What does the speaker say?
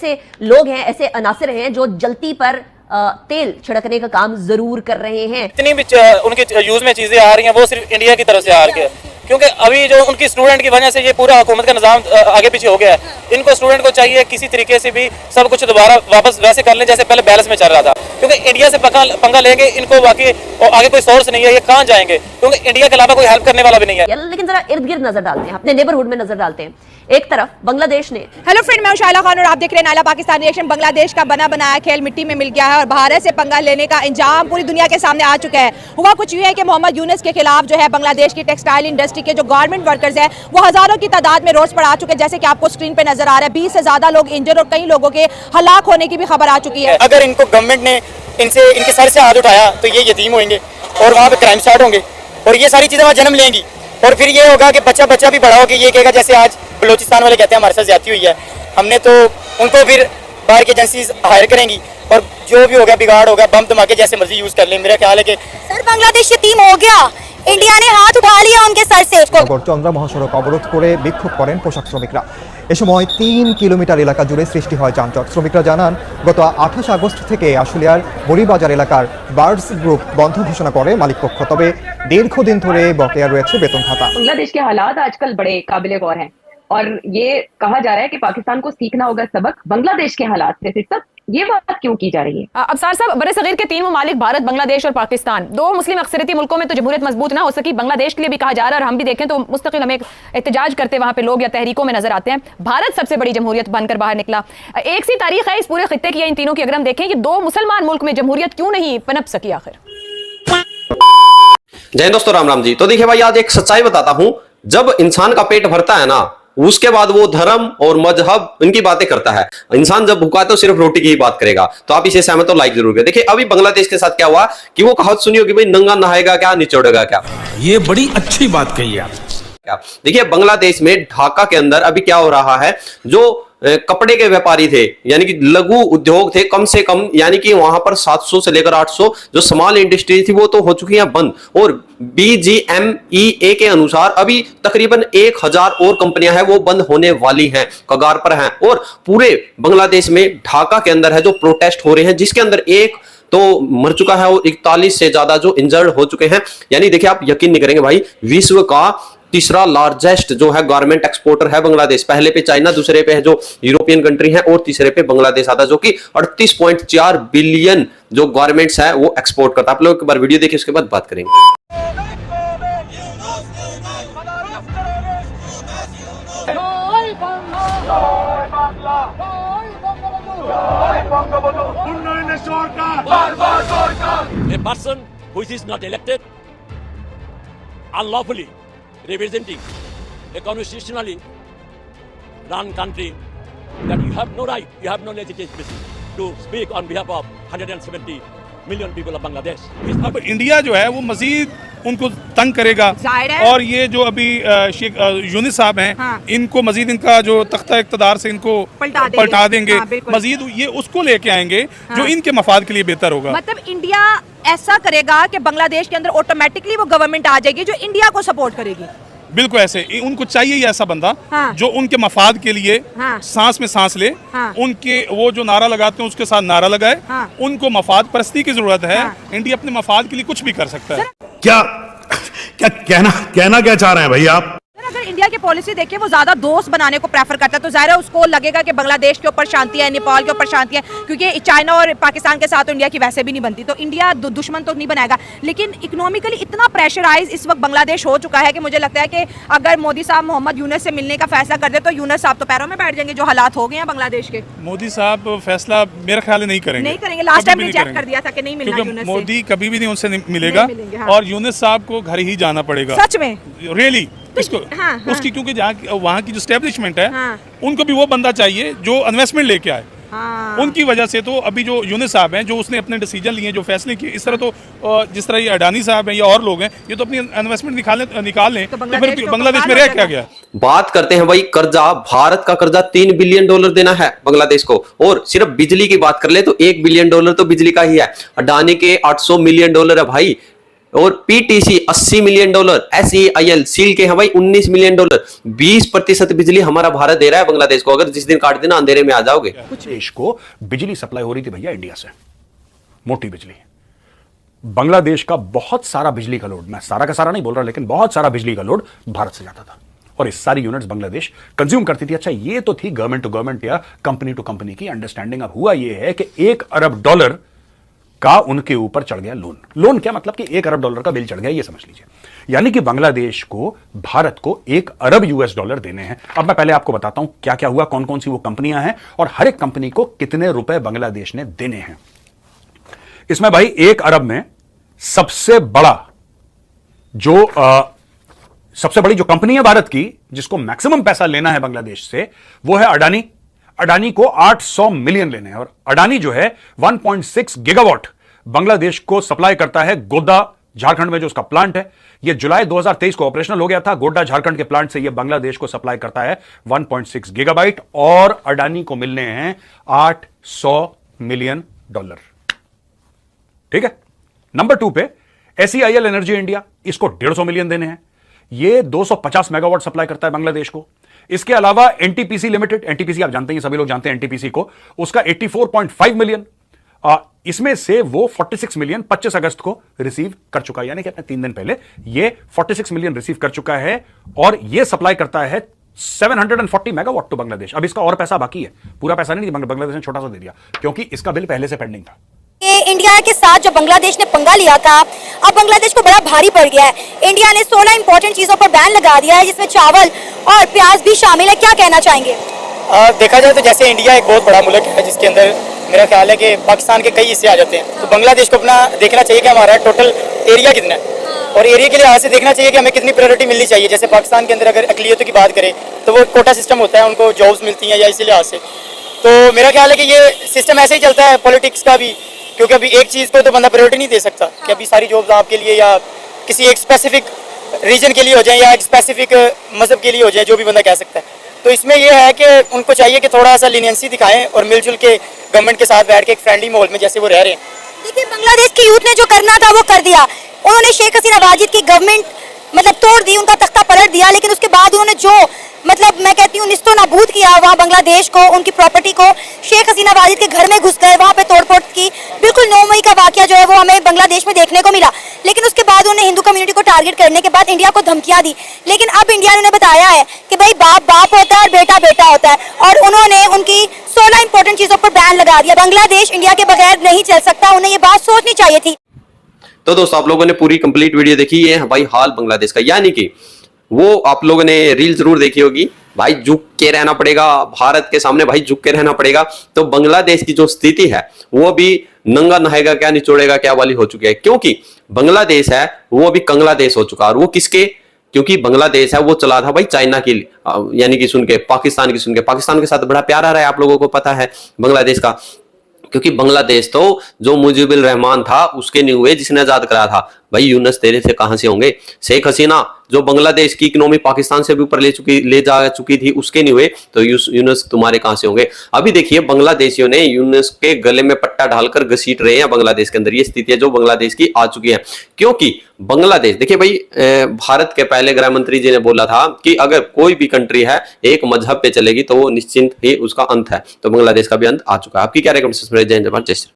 ऐसे लोग हैं, ऐसे अनासिर हैं जो जलती पर तेल छिड़कने का काम जरूर कर रहे हैं। इतनी भी उनके यूज में चीजें आ रही हैं वो सिर्फ इंडिया की तरफ से आ रही है, क्योंकि अभी जो उनकी स्टूडेंट की वजह से ये पूरा हुकूमत का निजाम आगे पीछे हो गया है। इनको स्टूडेंट को चाहिए किसी तरीके से भी सब कुछ दोबारा वापस वैसे कर लें जैसे पहले बैलेंस में चल रहा था, क्योंकि इंडिया से पंगा लेंगे इनको बाकी आगे कोई सोर्स नहीं है, ये कहाँ जाएंगे, क्योंकि इंडिया के अलावा कोई हेल्प करने वाला भी नहीं है। लेकिन जरा इर्द गिर्द नजर डालते हैं, अपने नेबरहुड में नजर डालते हैं। एक तरफ बांग्लादेश ने, हेलो फ्रेंड, मैं शाइला खान और आप देख रहे हैं नाला पाकिस्तान रिएक्शन। बांग्लादेश का बना बनाया खेल मिट्टी में मिल गया है और भारत से पंगा लेने का इंजाम पूरी दुनिया के सामने आ चुका है। हुआ कुछ यूं है कि मोहम्मद यूनुस के खिलाफ जो है बांग्लादेश की टेक्सटाइल इंडस्ट्री के जो गारमेंट वर्कर्स हैं वो हजारों की तादाद में रोज पर आ चुके हैं, जैसे कि आपको स्क्रीन पे नजर आ रहा है। 20 से ज्यादा लोग इंजर्ड और कई लोगों के हलाक होने की भी खबर आ चुकी है। अगर इनको गवर्नमेंट ने इनके सर से हाथ उठाया तो ये यतीम होंगे और वहाँ पे क्राइम स्टार्ट होंगे और ये सारी चीजें वहाँ जन्म लेंगी और फिर ये होगा कि बच्चा भी बड़ा होगा, ये कहेगा जैसे आज बलोचिस्तान वाले कहते हैं हमारे साथ ज्यादती हुई है, हमने तो उनको फिर बाहर की एजेंसीज हायर करेंगी और जो भी होगा बिगाड़ होगा, बम धमाके जैसे मर्जी यूज कर ले। मेरा ख्याल है कि सर बांग्लादेश यतीम हो गया, इंडिया ने हाथ उठा लिया उनके सर से। চন্দ্রা মহাসড়ক অবরোধ করে বিক্ষোভ করেন পোশাক শ্রমিকরা। এ সময় 3 কিলোমিটার এলাকা জুড়ে সৃষ্টি হয় যানজট। শ্রমিকরা জানান গত 28 আগস্ট থেকে আশুলিয়ার বড়িবাজার এলাকার বার্ডস গ্রুপ বন্ধ ঘোষণা করে মালিকপক্ষ, তবে দীর্ঘদিন ধরে বকেয়া রয়েছে বেতন ভাতা। बांग्लादेश के हालात आजकल बड़े काबिले गौर हैं और ये कहा जा रहा है कि पाकिस्तान को सीखना होगा सबक बांग्लादेश के हालात से। फिर तब ये बात क्यों की जा रही है? अफसार साहब, बड़े सगीर के 3 ममालिक भारत, बांग्लादेश और पाकिस्तान, 2 मुस्लिम अक्सरियती मुल्कों में तो जमहूरियत मजबूत ना हो सकी, बांग्लादेश के लिए भी कहा जा रहा है और हम भी देखें तो मुस्तकिल हमें एहतजाज करते वहां पे लोग या तहरीकों में नजर आते हैं। भारत सबसे बड़ी जमहूरियत बनकर बाहर निकला। एक सी तारीख है इस पूरे खित्ते की या इन तीनों की, अगर हम देखें कि 2 मुसलमान मुल्क में जमहूरियत क्यों नहीं पनप सकी आखिर। जय दोस्तों, राम राम जी। तो देखिए भाई, आज एक सच्चाई बताता हूं, जब इंसान का पेट भरता है ना उसके बाद वो धर्म और मजहब इनकी बातें करता है। इंसान जब भूखा है तो सिर्फ रोटी की ही बात करेगा। तो आप इसे सहमत हो, लाइक जरूर करें। देखिए अभी बांग्लादेश के साथ क्या हुआ कि वो कहावत सुनी होगी, भाई नंगा नहाएगा क्या निचोड़ेगा क्या। ये बड़ी अच्छी बात कही है। देखिए बांग्लादेश में ढाका के अंदर अभी क्या हो रहा है, जो कपड़े के व्यापारी थे यानी कि लघु उद्योग थे, कम से कम यानी कि वहां पर 700 से लेकर 800 जो स्मॉल इंडस्ट्री थी वो तो हो चुकी है बंद, और BGMEA के अनुसार अभी तकरीबन 1000 और कंपनियां हैं वो बंद होने वाली हैं, कगार पर हैं। और पूरे बांग्लादेश में ढाका के अंदर है जो प्रोटेस्ट हो रहे हैं, जिसके अंदर एक तो मर चुका है और 41 से ज्यादा जो इंजर्ड हो चुके हैं। यानी देखिए आप यकीन नहीं करेंगे भाई, विश्व का तीसरा लार्जेस्ट जो है गारमेंट एक्सपोर्टर है बांग्लादेश। पहले पे चाइना, दूसरे पे है जो यूरोपियन कंट्री है और तीसरे पे बांग्लादेश आता, जो कि 38.4 बिलियन जो गारमेंट्स है वो एक्सपोर्ट करता है। आप लोग एक बार वीडियो देखिए, उसके बाद बात करेंगे। A person who is not elected unlawfully representing a constitutionally run country, that you have no right, you have no legitimacy to speak on behalf of 170 million people of Bangladesh. अब India जो है वो मजीद उनको तंग करेगा और ये जो अभी शेख यूनुस साहब हैं, हाँ। इनको मजीद इनका जो तख्ता इक़्तिदार से इनको पलटा देंगे, हाँ, मजीद ये उसको लेके आएंगे, हाँ। जो इनके मफाद के लिए बेहतर होगा। मतलब इंडिया ऐसा करेगा कि बांग्लादेश के अंदर ऑटोमेटिकली वो गवर्नमेंट आ जाएगी जो इंडिया को सपोर्ट करेगी। बिल्कुल ऐसे उनको चाहिए ही ऐसा बंदा, हाँ। जो उनके मफाद के लिए, हाँ। सांस में सांस ले, हाँ। उनके वो जो नारा लगाते हैं उसके साथ नारा लगाए, हाँ। उनको मफाद परस्ती की जरूरत है, हाँ। इंडिया अपने मफाद के लिए कुछ भी कर सकता है। क्या कहना क्या चाह रहे हैं भाई आप? अगर इंडिया की पॉलिसी देखिए, वो ज्यादा दोस्त बनाने को प्रेफर करता है, तो जाहिर है उसको लगेगा कि बांग्लादेश के ऊपर शांति है, नेपाल के ऊपर शांति है, क्योंकि चाइना और पाकिस्तान के साथ तो इंडिया की वैसे भी नहीं बनती, तो इंडिया दुश्मन तो नहीं बनाएगा। लेकिन इकोनॉमिकली इतना प्रेशराइज इस वक्त बांग्लादेश हो चुका है कि मुझे लगता है कि अगर मोदी साहब मोहम्मद यूनुस से मिलने का फैसला कर दे तो यूनुस साहब तो पैरों में बैठ जाएंगे, जो हालात हो गए हैं बांग्लादेश के। मोदी साहब फैसला मेरा ख्याल नहीं करेंगे। लास्ट टाइम रिजेक्ट कर दिया था कि नहीं मिलना यूनुस से। मोदी कभी भी नहीं उनसे मिलेगा, और यूनुस साहब को घर ही जाना पड़ेगा। सच में रियली इसको, हाँ, हाँ। उसकी क्योंकि वहाँ की जो स्टैब्लिशमेंट है, हाँ। उनको भी वो बंदा चाहिए जो इन्वेस्टमेंट लेके आए, हाँ। उनकी वजह से तो अभी जो यूनुस साहब हैं, जो उसने अपने डिसीजन लिए, जो फैसले किए, इस तरह तो जिस तरह ये अडानी साहब हैं या और लोग हैं, ये तो अपनी इन्वेस्टमेंट निकाल लें तो फिर बांग्लादेश में रह क्या गया। बात करते हैं भाई कर्जा। भारत का कर्जा $3 बिलियन देना है बांग्लादेश को, और सिर्फ बिजली की बात कर ले तो $1 बिलियन तो बिजली का ही है। अडानी के $800 मिलियन है भाई। और पीटीसी $80 मिलियन, SEIL सील के हैं भाई $19 मिलियन। 20% बिजली हमारा भारत दे रहा है बांग्लादेश को। अगर जिस दिन काट देना अंधेरे में आ जाओगे। कुछ देश को बिजली सप्लाई हो रही थी भैया इंडिया से, मोटी बिजली। बांग्लादेश का बहुत सारा बिजली का लोड, मैं सारा का सारा नहीं बोल रहा, लेकिन बहुत सारा बिजली का लोड भारत से जाता था और इस सारी यूनिट्स बांग्लादेश कंज्यूम करती थी। अच्छा, ये तो थी गवर्नमेंट टू गवर्नमेंट या कंपनी टू कंपनी की अंडरस्टैंडिंग। अब हुआ ये है कि $1 अरब का उनके ऊपर चढ़ गया लोन। लोन क्या मतलब कि $1 अरब का बिल चढ़ गया, ये समझ लीजिए। यानी कि बांग्लादेश को भारत को $1 अरब देने हैं। अब मैं पहले आपको बताता हूं क्या क्या हुआ, कौन कौन सी वो कंपनियां हैं और हर एक कंपनी को कितने रुपए बांग्लादेश ने देने हैं। इसमें भाई 1 अरब में सबसे बड़ी जो कंपनी है भारत की, जिसको मैक्सिमम पैसा लेना है बांग्लादेश से, वो है अडानी। अडानी को 800 मिलियन लेने हैं और अडानी जो है 1.6 गीगावाट बांग्लादेश को सप्लाई करता है। गोड्डा झारखंड में जो उसका प्लांट है, यह जुलाई 2023 को ऑपरेशनल हो गया था। गोड्डा झारखंड के प्लांट से यह बांग्लादेश को सप्लाई करता है 1.6 गीगाबाइट और अडानी को मिलने हैं $800 मिलियन। ठीक है। नंबर 2 पे SEIL एनर्जी इंडिया, इसको 150 मिलियन देने हैं। ये 250 मेगावाट सप्लाई करता है बांग्लादेश को। इसके अलावा NTPC लिमिटेड, NTPC आप जानते हैं, सभी लोग जानते हैं NTPC को, उसका 84.5 मिलियन। इसमें से वो 46 मिलियन 25 अगस्त को रिसीव कर चुका है, यानी कि 3 दिन पहले ये 46 मिलियन रिसीव कर चुका है और ये सप्लाई करता है 740 मेगावाट टू बांग्लादेश। अब इसका और पैसा बाकी है, पूरा पैसा नहीं, बांग्लादेश ने छोटा सा दे दिया क्योंकि इसका बिल पहले से पेंडिंग था। इंडिया के साथ जो बांग्लादेश ने पंगा लिया था, अब बांग्लादेश को बड़ा भारी पड़ गया है। इंडिया ने 16 इंपॉर्टेंट चीजों पर बैन लगा दिया है, जिसमें चावल और प्याज भी शामिल है। क्या कहना चाहेंगे? देखा जाए तो जैसे इंडिया एक बहुत बड़ा मुल्क है जिसके अंदर मेरा ख्याल है कि पाकिस्तान के कई हिस्से आ जाते हैं, तो बांग्लादेश को अपना देखना चाहिए कि हमारा टोटल एरिया कितना है और एरिया के लिहाज से देखना चाहिए कि हमें कितनी प्रायोरिटी मिलनी चाहिए। जैसे पाकिस्तान के अंदर अगर अकलियतों की बात करें तो वो कोटा सिस्टम होता है, उनको जॉब्स मिलती हैं या इसी लिहाज से। तो मेरा ख्याल है कि ये सिस्टम ऐसे ही चलता है पॉलिटिक्स का भी, क्योंकि अभी एक चीज़ को तो बंदा प्रायोरिटी नहीं दे सकता कि अभी सारी जॉब्स आपके लिए या किसी एक स्पेसिफिक रीजन के लिए हो जाए या एक स्पेसिफिक मजहब के लिए हो जाए, जो भी बंदा कह सकता है। तो इसमें यह है कि उनको चाहिए कि थोड़ा सा लीनियंसी दिखाएं और मिलजुल के गवर्नमेंट के साथ बैठ के एक फ्रेंडली माहौल में जैसे वो रह रहे हैं। देखिए, बांग्लादेश की यूथ ने जो करना था वो कर दिया। उन्होंने शेख हसीना वाजिद की गवर्नमेंट तोड़ दी, उनका तख्ता पलट दिया, लेकिन उसके बाद उन्होंने जो मैं कहती हूँ निस्तो नाबूद किया वहाँ बांग्लादेश को, उनकी प्रॉपर्टी को। शेख हसीना वाजिद के घर में घुस गए, वहाँ पे तोड़फोड़ की। बिल्कुल 9 मई का वाकया जो है वो हमें बांग्लादेश में देखने को मिला। लेकिन उसके बाद उन्होंने हिंदू कम्युनिटी को टारगेट करने के बाद इंडिया को धमकियां दी। लेकिन अब इंडिया ने उन्हें बताया है कि भाई बाप बाप होता है और बेटा बेटा होता है, और उन्होंने उनकी 16 इंपॉर्टेंट चीजों पर बैन लगा दिया। बांग्लादेश इंडिया के बगैर नहीं चल सकता, उन्हें ये बात सोचनी चाहिए थी। तो दोस्तों, आप लोगों ने पूरी कंप्लीट वीडियो देखी है भाई हाल बांग्लादेश का, यानी कि वो आप लोगों ने रील जरूर देखी होगी। भाई झुक के रहना पड़ेगा भारत के सामने, भाई झुक के रहना पड़ेगा। तो बांग्लादेश की जो स्थिति है वो भी नंगा नहाएगा क्या निचोड़ेगा क्या वाली हो चुकी है, क्योंकि बांग्लादेश है वो अभी कंगला देश हो चुका है। और वो किसके? क्योंकि बांग्लादेश है वो चला था भाई चाइना की, यानी कि सुन के पाकिस्तान की, सुन के पाकिस्तान के साथ बड़ा प्यार आ रहा है, आप लोगों को पता है बांग्लादेश का। क्योंकि बांग्लादेश तो जो मुजीबुर रहमान था उसके नहीं हुए, जिसने आजाद कराया था। भाई यूनुस तेरे से कहां से होंगे? शेख हसीना जो बांग्लादेश की इकोनॉमी पाकिस्तान से भी ऊपर ले जा चुकी थी, उसके नहीं हुए, तो यूनुस तुम्हारे कहां से होंगे? अभी देखिए बांग्लादेशियों ने यूनुस के गले में पट्टा डालकर घसीट रहे हैं बांग्लादेश के अंदर। ये स्थिति है जो बांग्लादेश की आ चुकी है, क्योंकि बांग्लादेश देखिए भाई, भारत के पहले गृह मंत्री जी ने बोला था कि अगर कोई भी कंट्री है एक मजहब पे चलेगी तो वो निश्चिंत ही उसका अंत है। तो बांग्लादेश का भी अंत आ चुका है। आपकी क्या रिकमेंडेशन? जय हिंद, जय भारत, जय श्री राम।